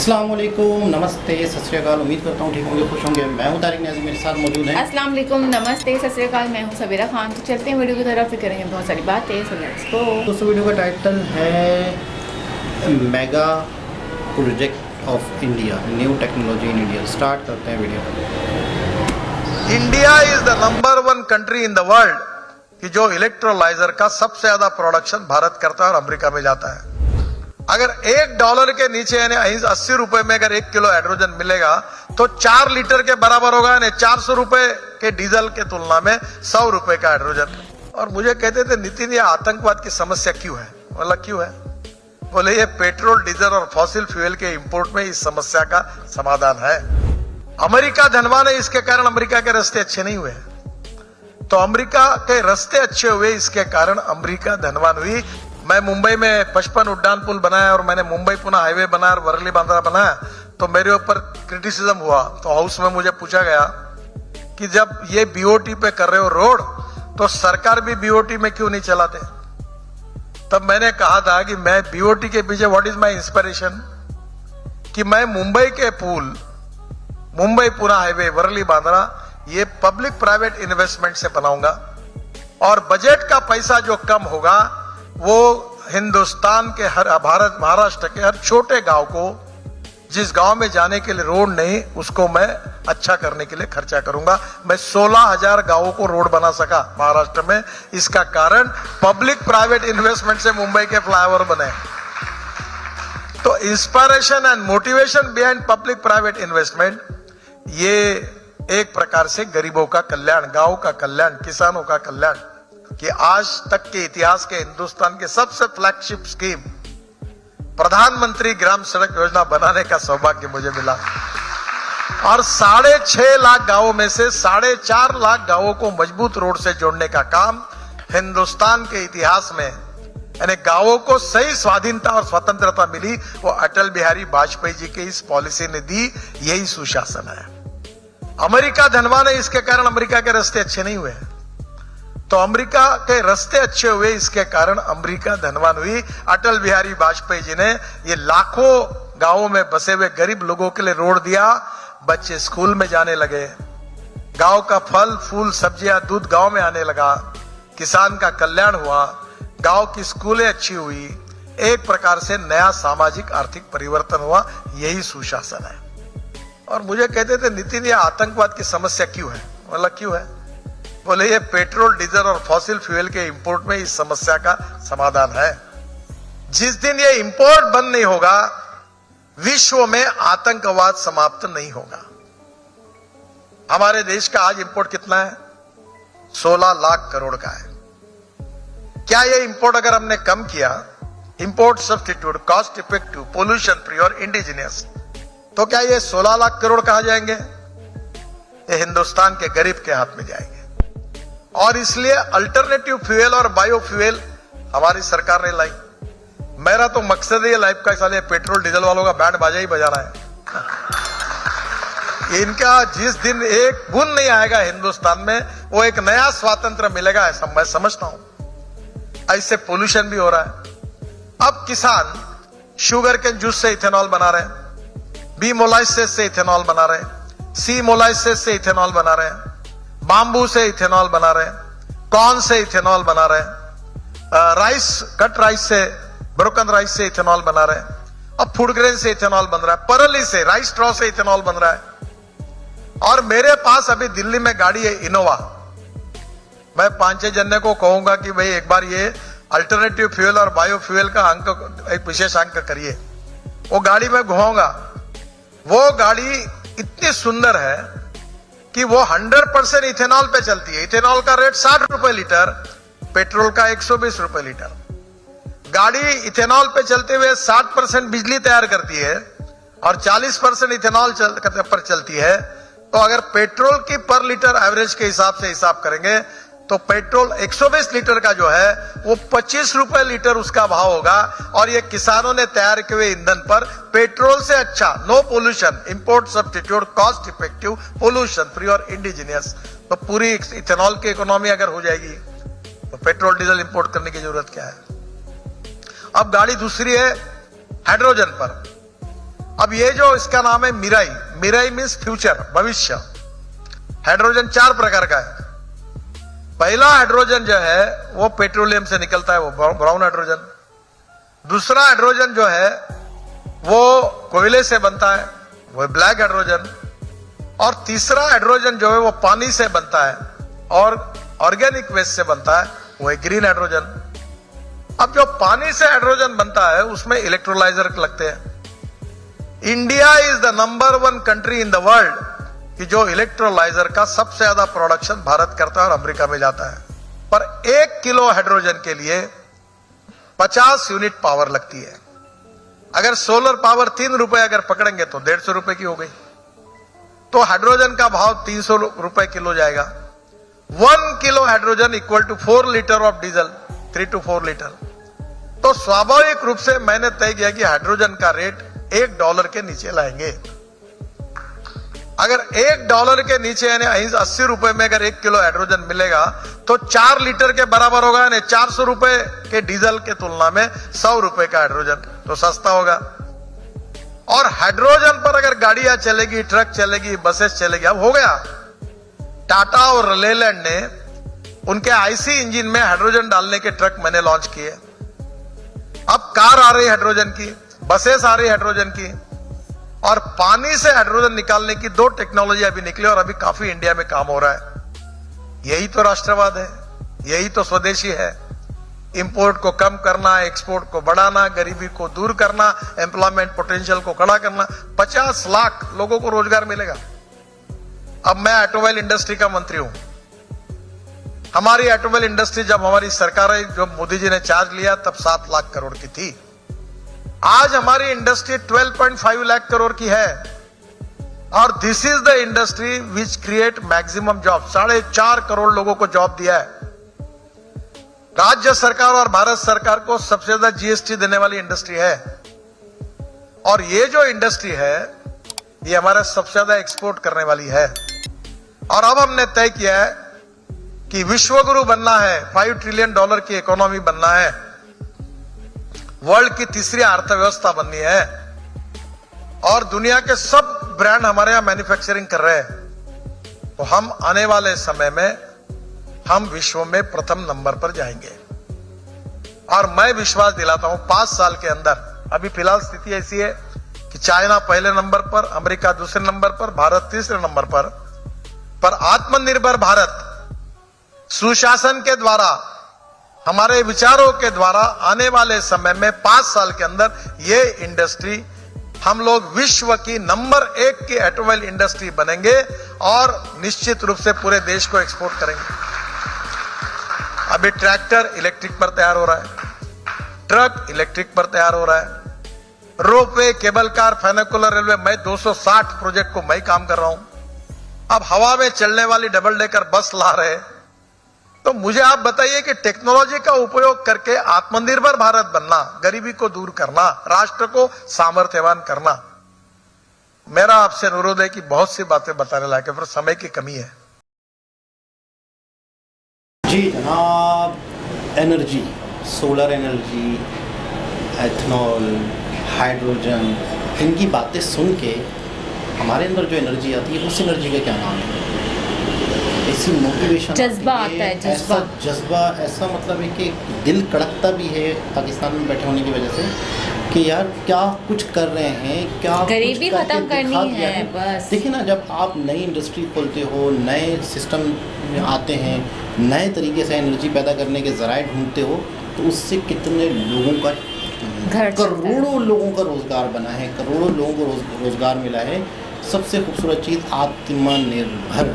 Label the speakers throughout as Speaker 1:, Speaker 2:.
Speaker 1: अस्सलाम वालेकुम, नमस्ते, सत श्री अकाल। उम्मीद करता हूँ ठीक होंगे, खुश होंगे। मैं हूँ तारिक न्याज़ी, मेरे साथ मौजूद हैं।
Speaker 2: अस्सलाम वालेकुम, नमस्ते, सत श्री अकाल। मैं हूँ सबीरा खान। तो चलते हैं वीडियो की तरफ, फिर करेंगे बहुत सारी बातें। So let's go.
Speaker 1: दोस्तों, वीडियो का टाइटल है mega project of India, new technology in India. Start करते हैं video.
Speaker 3: India is the number 1 country in the world कि जो इलेक्ट्रोलाइजर का सबसे ज्यादा प्रोडक्शन भारत करता है और अमेरिका में जाता है। अगर $1 के नीचे यानी 80 रुपए में अगर 1 किलो हाइड्रोजन मिलेगा तो 4 लीटर के बराबर होगा, यानी 400 रुपए के डीजल के तुलना में 100 रुपए का हाइड्रोजन। और मुझे कहते थे, नितिन, ये आतंकवाद की समस्या क्यों है? मतलब क्यों है? बोले ये पेट्रोल, डीजल और फॉसिल फ्यूल के इंपोर्ट में इस समस्या का समाधान है। अमेरिका धनवान है, इसके कारण अमेरिका के रास्ते अच्छे नहीं हुए। तो अमेरिका के रास्ते अच्छे हुए, इसके कारण अमेरिका धनवान हुई। मैं मुंबई में 55 उड्डान पुल बनाया और मैंने मुंबई पुणे हाईवे बनाया और वर्ली बांद्रा बनाया, तो मेरे ऊपर क्रिटिसिज्म हुआ। तो हाउस में मुझे पूछा गया कि जब ये बीओटी पे कर रहे हो रोड, तो सरकार भी बीओटी में क्यों नहीं चलाते? तब मैंने कहा था कि मैं बीओटी के पीछे व्हाट इज माय इंस्पिरेशन, कि मैं मुंबई के पुल, मुंबई पुणे हाईवे, वर्ली बांद्रा, ये पब्लिक प्राइवेट इन्वेस्टमेंट से बनाऊंगा और बजट का पैसा जो कम होगा वो हिंदुस्तान के हर भारत महाराष्ट्र के हर छोटे गांव को, जिस गांव में जाने के लिए रोड नहीं, उसको मैं अच्छा करने के लिए खर्चा करूंगा। मैं 16,000 गांवों को रोड बना सका महाराष्ट्र में। इसका कारण पब्लिक प्राइवेट इन्वेस्टमेंट से मुंबई के फ्लाईओवर बने। तो inspiration and motivation behind public private investment, ये एक प्रकार से गरीबों का कल्याण, गांव का कल्याण, किसानों का कल्याण, कि आज तक के इतिहास के हिंदुस्तान के सबसे फ्लैगशिप स्कीम प्रधानमंत्री ग्राम सड़क योजना बनाने का सौभाग्य मुझे मिला। और 6.5 लाख गांवों में से 4.5 लाख गांवों को मजबूत रोड से जोड़ने का काम हिंदुस्तान के इतिहास में, यानी गांवों को सही स्वाधीनता और स्वतंत्रता मिली, वो अटल बिहारी वाजपेयी जी की इस पॉलिसी ने दी। यही सुशासन है। अमेरिका धनवान है, इसके कारण अमेरिका के रास्ते अच्छे नहीं हुए। तो अमेरिका के रास्ते अच्छे हुए, इसके कारण अमेरिका धनवान हुई। अटल बिहारी वाजपेयी जी ने ये लाखों गांवों में बसे हुए गरीब लोगों के लिए रोड दिया, बच्चे स्कूल में जाने लगे, गांव का फल फूल सब्जियां दूध गांव में आने लगा, किसान का कल्याण हुआ, गांव की स्कूलें अच्छी हुई, एक प्रकार से नया सामाजिक आर्थिक परिवर्तन हुआ। यही सुशासन है। और मुझे कहते थे, नितिन, ये आतंकवाद की समस्या क्यों है? मतलब क्यों है? बोले ये पेट्रोल, डीजल और फॉसिल फ्यूल के इंपोर्ट में इस समस्या का समाधान है। जिस दिन ये इंपोर्ट बंद नहीं होगा, विश्व में आतंकवाद समाप्त नहीं होगा। हमारे देश का आज इंपोर्ट कितना है? 16 लाख करोड़ का है। क्या ये इंपोर्ट अगर हमने कम किया, import substitute, cost effective, pollution free और इंडिजिनियस, तो क्या ये 16 लाख करोड़ कहां जाएंगे? ये हिंदुस्तान के गरीब के हाथ में जाएंगे। और इसलिए अल्टरनेटिव फ्यूल और बायो फ्यूल हमारी सरकार ने लाई। मेरा तो मकसद है ये लाइफ का, इसलिए पेट्रोल डीजल वालों का बैंड बाजा ही बजाना है। इनका जिस दिन एक बूंद नहीं आएगा हिंदुस्तान में, वो एक नया स्वातंत्र मिलेगा, ऐसा मैं समझता हूं। ऐसे पोल्यूशन भी हो रहा है। अब किसान शुगर के जूस से इथेनॉल बना रहे हैं, बी मोलाइसिस से इथेनॉल बना रहे हैं, सी मोलाइसिस से इथेनॉल बना रहे हैं, बाम्बू से इथेनॉल बना रहे हैं, कॉर्न से इथेनॉल बना रहे हैं, राइस, कट राइस से, ब्रोकन राइस से इथेनॉल बना रहे हैं, अब फूड ग्रेन से इथेनॉल बन रहा है, परली से, राइस स्ट्रॉ से इथेनॉल बन रहा है। और मेरे पास अभी दिल्ली में गाड़ी है इनोवा। मैं 5-6 जने को कहूंगा कि भाई एक बार ये अल्टरनेटिव फ्यूल और बायो फ्यूल का अंक, एक विशेष अंक करिए। वो गाड़ी में घुमाऊंगा। वो गाड़ी इतनी सुंदर है कि वो 100% इथेनॉल पे चलती है। इथेनॉल का रेट 60 रुपए लीटर, पेट्रोल का 120 रुपए लीटर। गाड़ी इथेनॉल पे चलते हुए 60% बिजली तैयार करती है और 40% इथेनॉल पर चलती है। तो अगर पेट्रोल की पर लीटर एवरेज के हिसाब से हिसाब करेंगे तो पेट्रोल 120 लीटर का जो है वो 25 रुपए लीटर उसका भाव होगा। और ये किसानों ने तैयार किए हुए ईंधन पर पेट्रोल से अच्छा, no pollution, import substitute, cost effective, pollution free और इंडिजिनियस, तो पूरी इथेनॉल की इकोनॉमी अगर हो जाएगी तो पेट्रोल डीजल इंपोर्ट करने की जरूरत क्या है? अब गाड़ी दूसरी है हाइड्रोजन पर। अब ये जो इसका नाम है मिराई, मिराई मीन्स फ्यूचर, भविष्य। हाइड्रोजन 4 प्रकार का है। पहला हाइड्रोजन जो है वो पेट्रोलियम से निकलता है, वो ब्राउन हाइड्रोजन। दूसरा हाइड्रोजन जो है वो कोयले से बनता है, वो ब्लैक हाइड्रोजन। और तीसरा हाइड्रोजन जो है वो पानी से बनता है और ऑर्गेनिक वेस्ट से बनता है, वो है ग्रीन हाइड्रोजन। अब जो पानी से हाइड्रोजन बनता है उसमें इलेक्ट्रोलाइजर लगते हैं। India is the number 1 country in the world कि जो इलेक्ट्रोलाइजर का सबसे ज्यादा प्रोडक्शन भारत करता है और अमेरिका में जाता है। पर 1 किलो हाइड्रोजन के लिए 50 यूनिट पावर लगती है। अगर सोलर पावर 3 रुपए अगर पकड़ेंगे तो 150 रुपए की हो गई, तो हाइड्रोजन का भाव 300 रुपए किलो जाएगा। 1 kilo hydrogen equal to 4 litre of diesel, 3 to 4 litre. तो स्वाभाविक रूप से मैंने तय किया कि हाइड्रोजन का रेट $1 के नीचे लाएंगे। अगर $1 के नीचे यानी 80 रुपए में अगर 1 किलो हाइड्रोजन मिलेगा तो 4 लीटर के बराबर होगा, यानी 400 रुपए के डीजल के तुलना में 100 रुपए का हाइड्रोजन, तो सस्ता होगा। और हाइड्रोजन पर अगर गाड़ियां चलेगी, ट्रक चलेगी, बसेस चलेगी। अब हो गया, टाटा और लेलैंड ने उनके आईसी इंजन में हाइड्रोजन डालने के ट्रक मैंने लॉन्च किए। अब कार आ रही हाइड्रोजन की, बसेस आ रही हाइड्रोजन की, और पानी से हाइड्रोजन निकालने की 2 टेक्नोलॉजी अभी निकली और अभी काफी इंडिया में काम हो रहा है। यही तो राष्ट्रवाद है, यही तो स्वदेशी है। इंपोर्ट को कम करना, एक्सपोर्ट को बढ़ाना, गरीबी को दूर करना, एम्प्लॉयमेंट पोटेंशियल को खड़ा करना। 50 लाख लोगों को रोजगार मिलेगा। अब मैं ऑटोमोबाइल इंडस्ट्री का मंत्री हूं। हमारी ऑटोमोबाइल इंडस्ट्री जब हमारी सरकार है, जब मोदी जी ने चार्ज लिया तब 7 लाख करोड़ की थी। आज हमारी इंडस्ट्री 12.5 लाख करोड़ की है और this is the industry which create maximum job. 4.5 crore लोगों को जॉब दिया है। राज्य सरकार और भारत सरकार को सबसे ज्यादा जीएसटी देने वाली इंडस्ट्री है। और ये जो इंडस्ट्री है ये हमारा सबसे ज्यादा एक्सपोर्ट करने वाली है। और अब हमने तय किया है कि विश्वगुरु बनना है, $5 ट्रिलियन की इकोनॉमी बनना है, वर्ल्ड की तीसरी अर्थव्यवस्था बननी है और दुनिया के सब ब्रांड हमारे यहां मैन्युफैक्चरिंग कर रहे हैं। तो हम आने वाले समय में हम विश्व में प्रथम नंबर पर जाएंगे। और मैं विश्वास दिलाता हूं 5 साल के अंदर, अभी फिलहाल स्थिति ऐसी है कि चाइना पहले नंबर पर, अमेरिका दूसरे नंबर पर, भारत तीसरे नंबर पर आत्मनिर्भर भारत सुशासन के द्वारा, हमारे विचारों के द्वारा आने वाले समय में 5 साल के अंदर ये इंडस्ट्री हम लोग विश्व की नंबर 1 की ऑटोमोबाइल इंडस्ट्री बनेंगे और निश्चित रूप से पूरे देश को एक्सपोर्ट करेंगे। अभी ट्रैक्टर इलेक्ट्रिक पर तैयार हो रहा है, ट्रक इलेक्ट्रिक पर तैयार हो रहा है, रोपवे, केबल कार, फेनिकुलर रेलवे, मैं 260 प्रोजेक्ट को मैं काम कर रहा हूं। अब हवा में चलने वाली डबल डेकर बस ला रहे हैं। तो मुझे आप बताइए कि टेक्नोलॉजी का उपयोग करके आत्मनिर्भर भारत बनना, गरीबी को दूर करना, राष्ट्र को सामर्थ्यवान करना। मेरा आपसे अनुरोध है कि बहुत सी बातें बताने लायक है पर समय की कमी है।
Speaker 1: जी जनाब, energy, solar energy, ethanol, hydrogen, इनकी बातें सुन के हमारे अंदर जो एनर्जी आती है उस एनर्जी का क्या नाम है? ऐसी मोटिवेशन,
Speaker 2: जज्बा आता है, जज्बा।
Speaker 1: जज्बा ऐसा मतलब है कि दिल कड़कता भी है पाकिस्तान में बैठे होने की वजह से कि यार क्या कुछ कर रहे हैं, क्या
Speaker 2: गरीबी खत्म करनी है बस।
Speaker 1: देखिए ना, जब आप नई इंडस्ट्री खोलते हो, नए सिस्टम में आते हैं, नए तरीके से एनर्जी पैदा करने के ज़राए ढूंढते हो, तो उससे कितने लोगों का, करोड़ों लोगों का रोज़गार बना है, करोड़ों लोगों को रोज़गार मिला है। सबसे खूबसूरत चीज़ आत्मनिर्भर।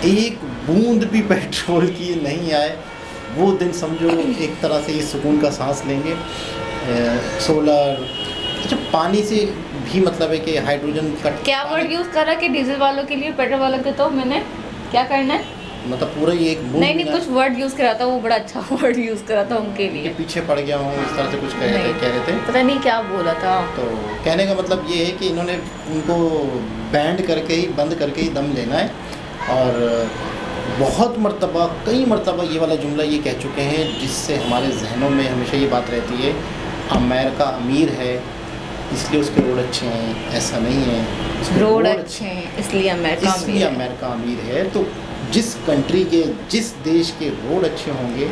Speaker 1: एक बूंद भी पेट्रोल की नहीं आए वो दिन समझो एक तरह से ये सुकून का सांस लेंगे। सोलर, अच्छा पानी से भी मतलब है कि हाइड्रोजन का
Speaker 2: क्या वर्ड यूज़ करा कि डीजल वालों के लिए, पेट्रोल वालों के, तो मैंने क्या करना है,
Speaker 1: मतलब पूरा ही एक बूंद
Speaker 2: नहीं कुछ वर्ड यूज़ करा था, वो बड़ा अच्छा वर्ड यूज़ करा था उनके लिए।
Speaker 1: पीछे पड़ गया हूँ इस तरह से कुछ कह रहे थे,
Speaker 2: पता नहीं क्या बोला था।
Speaker 1: तो कहने का मतलब ये है कि इन्होंने उनको बैंड करके ही, बंद करके ही दम लेना है। और बहुत मर्तबा, कई मर्तबा ये वाला जुमला ये कह चुके हैं जिससे हमारे जहनों में हमेशा ये बात रहती है, अमेरिका अमीर है, इसलिए उसके रोड अच्छे हैं, ऐसा नहीं है। उसके
Speaker 2: रोड अच्छे हैं इसलिए अमेरिका
Speaker 1: इसलिए अमेरिका अमीर है। तो जिस कंट्री के, जिस देश के रोड अच्छे होंगे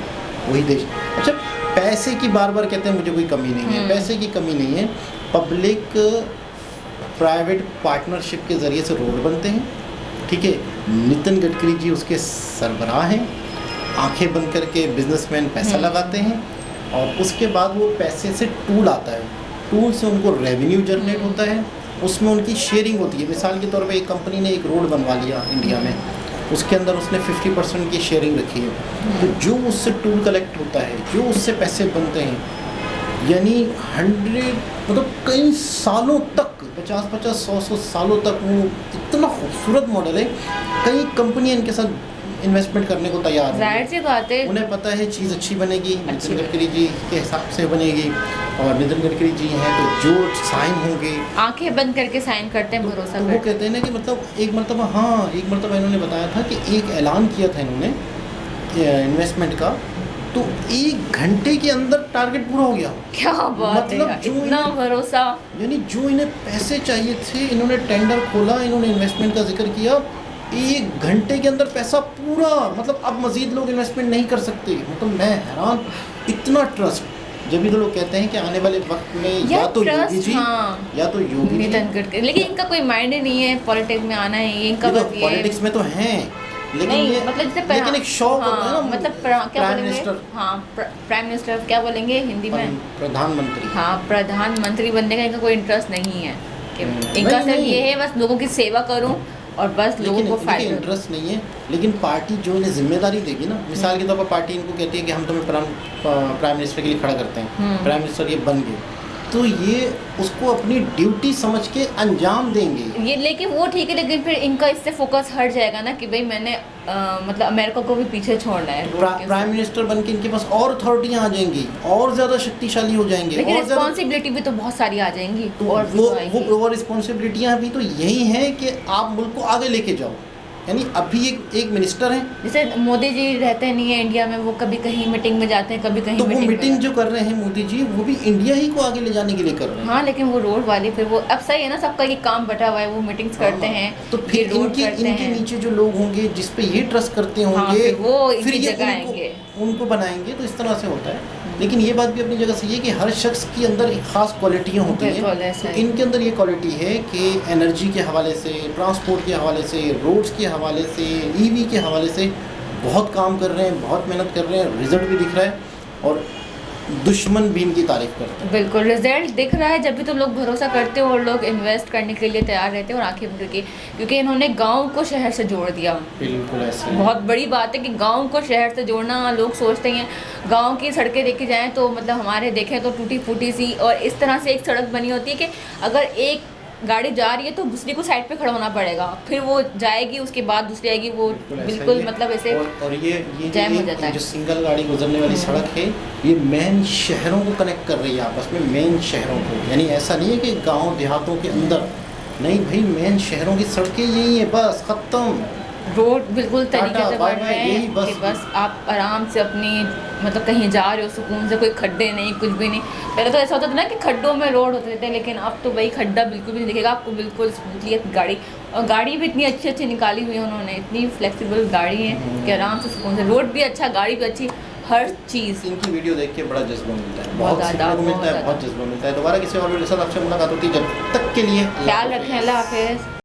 Speaker 1: वही देश। अच्छा, पैसे की बार बार कहते हैं मुझे कोई कमी नहीं है, पैसे की कमी नहीं है। पब्लिक प्राइवेट पार्टनरशिप के ज़रिए से रोड बनते हैं, ठीक है। नितिन गडकरी जी उसके सरबराह हैं। आंखें बंद करके बिजनेसमैन पैसा लगाते हैं और उसके बाद वो पैसे से टूल आता है, टूल से उनको रेवेन्यू जनरेट होता है, उसमें उनकी शेयरिंग होती है। मिसाल के तौर पे एक कंपनी ने एक रोड बनवा लिया इंडिया में, उसके अंदर उसने 50% की शेयरिंग रखी है। तो जो उससे टूल कलेक्ट होता है, जो उससे पैसे बनते हैं, यानी 100 मतलब कई सालों तक, 50-50 100 सालों तक वो इतना खूबसूरत मॉडल है। कई कंपनियां इनके साथ इन्वेस्टमेंट करने को तैयार हैं।
Speaker 2: जाहिर सी बात है,
Speaker 1: उन्हें पता है चीज़ अच्छी बनेगी, नितिन गडकरी जी के हिसाब से बनेगी। और नितिन गडकरी जी हैं तो जो साइन होंगे,
Speaker 2: आंखें बंद करके साइन करते हैं, भरोसा
Speaker 1: तो वो
Speaker 2: करते
Speaker 1: कहते हैं ना कि मतलब एक मरतबा इन्होंने बताया था कि एक ऐलान किया था इन्होंने इन्वेस्टमेंट का, तो 1 घंटे के अंदर टारगेट पूरा हो गया।
Speaker 2: हैं। क्या बात
Speaker 1: मतलब
Speaker 2: है यार,
Speaker 1: जो
Speaker 2: इतना भरोसा।
Speaker 1: यानी जो इन्हें पैसे चाहिए थे, इन्होंने टेंडर खोला, इन्होंने इन्वेस्टमेंट का जिक्र किया, 1 घंटे के अंदर पैसा पूरा। मतलब अब मज़ीद लोग इन्वेस्टमेंट नहीं कर सकते। मतलब मैं हैरान, इतना ट्रस्ट। जब भी तो लोग कहते हैं कि आने वाले वक्त में या तो योगी जी,
Speaker 2: हाँ,
Speaker 1: या तो योगी जी,
Speaker 2: नितिन गडकरी, लेकिन इनका कोई माइंड ही नहीं है पॉलिटिक्स में आना है। ये इनका
Speaker 1: ये तो
Speaker 2: बस ये
Speaker 1: पॉलिटिक्स में तो हैं, लेकिन
Speaker 2: नहीं,
Speaker 1: ये
Speaker 2: मतलब जैसे
Speaker 1: लेकिन एक शौक होता है ना,
Speaker 2: मतलब क्या
Speaker 1: प्राइम
Speaker 2: बोलेंगे,
Speaker 1: मिनिस्टर,
Speaker 2: हाँ प्राइम मिनिस्टर क्या बोलेंगे हिंदी में,
Speaker 1: प्रधानमंत्री।
Speaker 2: हाँ प्रधानमंत्री बनने का इनका कोई इंटरेस्ट नहीं है कि इनका
Speaker 1: नहीं,
Speaker 2: सिर्फ
Speaker 1: नहीं।
Speaker 2: ये है बस लोगों की सेवा करूं और बस लोगों को फायदा।
Speaker 1: इंटरेस्ट नहीं है, लेकिन पार्टी जो इन्हें जिम्मेदारी देगी ना, मिसाल के तौर पर पार्टी इनको कहती है कि हम तुम्हें प्राइम मिनिस्टर के लिए खड़ा करते हैं, प्राइम मिनिस्टर ये बन गए, तो ये उसको अपनी ड्यूटी समझ के अंजाम देंगे।
Speaker 2: ये लेकिन वो ठीक है, लेकिन फिर इनका इससे फोकस हट जाएगा ना कि भाई मैंने मतलब अमेरिका को भी पीछे छोड़ना है।
Speaker 1: प्राइम मिनिस्टर बन के इनके पास और अथॉरिटियाँ आ जाएंगी, और ज़्यादा शक्तिशाली हो जाएंगे,
Speaker 2: लेकिन
Speaker 1: और
Speaker 2: रिस्पॉन्सिबिलिटी भी तो बहुत सारी आ जाएंगी।
Speaker 1: तो
Speaker 2: और
Speaker 1: वो रिस्पॉन्सिबिलिटियाँ भी तो यही हैं कि आप मुल्क को आगे लेके जाओ। यानी अभी एक मिनिस्टर हैं,
Speaker 2: जैसे मोदी जी रहते नहीं है इंडिया में, वो कभी कहीं मीटिंग में जाते हैं, कभी कहीं
Speaker 1: तो वो मीटिंग
Speaker 2: में
Speaker 1: जो कर रहे हैं मोदी जी, वो भी इंडिया ही को आगे ले जाने के लिए कर रहे हैं।
Speaker 2: हाँ, लेकिन वो रोड वाले फिर वो अब सही है ना, सबका ये काम बटा हुआ है, वो मीटिंग्स करते हैं,
Speaker 1: तो फिर इनके नीचे जो लोग होंगे जिस पे ये ट्रस्ट करते होंगे,
Speaker 2: फिर वो
Speaker 1: फिर
Speaker 2: इनकी
Speaker 1: ये
Speaker 2: जगह आएंगे,
Speaker 1: उनको बनाएंगे। तो इस तरह से होता है। लेकिन ये बात भी अपनी जगह सही है कि हर शख्स के अंदर एक ख़ास क्वालिटियाँ होती हैं। तो इनके अंदर ये क्वालिटी है कि एनर्जी के हवाले से, ट्रांसपोर्ट के हवाले से, रोड्स के हवाले से, ईवी के हवाले से बहुत काम कर रहे हैं, बहुत मेहनत कर रहे हैं, रिजल्ट भी दिख रहा है और दुश्मन भी इनकी तारीफ करते हैं।
Speaker 2: बिल्कुल रिजल्ट दिख रहा है, जब भी तो लोग भरोसा करते हो और लोग इन्वेस्ट करने के लिए तैयार रहते हैं और आंखें बंद करके, क्योंकि इन्होंने गांव को शहर से जोड़ दिया।
Speaker 1: बिल्कुल ऐसे
Speaker 2: बहुत बड़ी बात है कि गांव को शहर से जोड़ना। लोग सोचते हैं गांव की सड़कें देखी जाएं तो मतलब हमारे देखें तो टूटी फूटी सी, और इस तरह से एक सड़क बनी होती है कि अगर एक गाड़ी जा रही है तो दूसरी को साइड पे खड़ा होना पड़ेगा, फिर वो जाएगी, उसके बाद दूसरी आएगी, वो बिल्कुल मतलब ऐसे
Speaker 1: और ये
Speaker 2: जैम हो जाता है।
Speaker 1: जो सिंगल गाड़ी गुजरने वाली सड़क है, ये मेन शहरों को कनेक्ट कर रही है आपस में, मेन शहरों को। यानी ऐसा नहीं है कि गांव देहातों के अंदर, नहीं भाई, मेन शहरों की सड़कें यही है, बस खत्म।
Speaker 2: रोड बिल्कुल तरीके से बन रहे
Speaker 1: यही
Speaker 2: हैं कि बस आप आराम से अपनी मतलब कहीं जा रहे हो सुकून से, कोई खड्डे नहीं, कुछ भी नहीं। पहले तो ऐसा होता था ना कि खड्डों में रोड होते थे, लेकिन अब तो भाई खड्डा बिल्कुल भी नहीं दिखेगा आपको, बिल्कुल स्मूथली गाड़ी, और गाड़ी भी इतनी अच्छी अच्छी निकाली हुई है उन्होंने, इतनी फ्लेक्सिबल गाड़ी है कि आराम से सुकून से, रोड भी अच्छा, गाड़ी भी अच्छी, हर चीज़।
Speaker 1: इनकी वीडियो देख के बड़ा जज्बा मिलता है,
Speaker 2: बहुत
Speaker 1: सीखने
Speaker 2: ज़्यादा
Speaker 1: को मिलता है, बहुत जज्बा मिलता है। दोबारा किसी और वीडियो के साथ आपसे मुलाकात होती है, जब तक के लिए
Speaker 2: ख्याल रखें, अल्लाह हाफिज़।